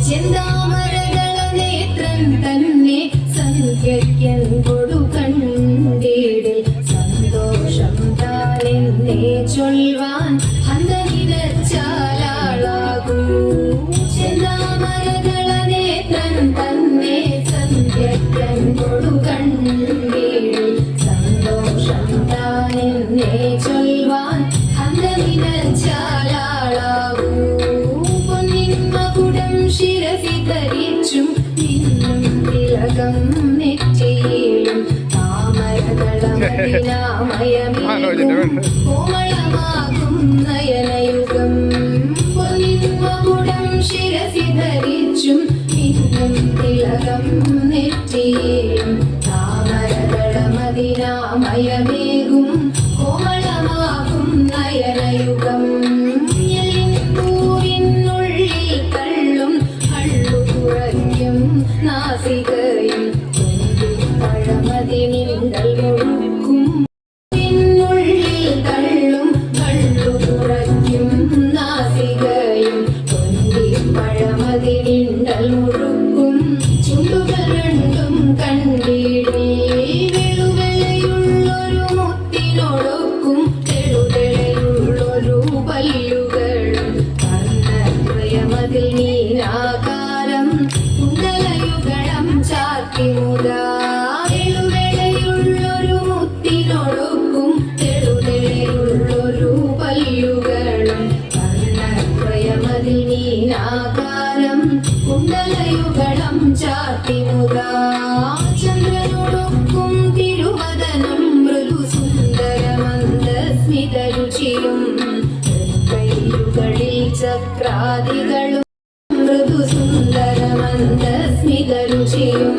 ചെന്താമരകള നേത്രൻ തന്നെ സന്ധ്യയ്ക്കൻ കൊടുകണ്ടീടിൽ സന്തോഷം താനെന്നെ ചൊൽവാൻ ഹന്തനിരച്ചാലാളാകൂ. ചെന്താമരകള നേത്രൻ തന്നെ സന്ധ്യയ്ക്കൻ കൊടുകണ്ടീടിൽ സന്തോഷം താനെന്നെ ചൊൽവാൻ ഹന്തനിരച്ചാലാളാകൂ. ശിരസി ധരിച്ചും നിന്നും തിലകം നെറ്റിയിലും താമരകളമയമേകും കോമളമാകും നയനയുഗം. പൊന്നിന്മകുടം ശിരസി ധരിച്ചും നിന്നും തിലകം നെറ്റിയിലും താമരകളമതിനാമയമേകും കോമളമാകും നയനയുഗം. നാസികയും പഴമതിനിണ്ടൽ മുഴുക്കും പിന്നുള്ളിൽ തള്ളും കള്ളു തുറയ്ക്കും. നാസികയും കൊന്തി പഴമതിനിണ്ടൽ മുഴുക്കും. ചുണ്ടുകൾ രണ്ടും കണ്ടിടേ വെളുവെളയുള്ളൊരു മുത്തിനൊടുക്കും തെളുതെളയുള്ളൊരു പല്ലുകളും കർണദ്വയമതിൽ നീനാകാരം കുണ്ടലയുഗളം ചാത്തിമുതാ. വെളുവെളയുള്ളൊരു മുത്തിനൊടുക്കും തെളുതെളയുള്ളൊരു പല്ലുകളും കർണദ്വയമതിൽ നീനാകാരം കുണ്ടലയുഗളം ചാത്തിമുതാ. ചന്ദ്രനൊടുക്കും തിരുവദനം മൃദു സുന്ദരമന്ദസ്മിതരുചിയും കൈയുകളിൽ ചക്രാദികളും മൃദു സുന്ദരമന്ദസ്മിതരുചിയും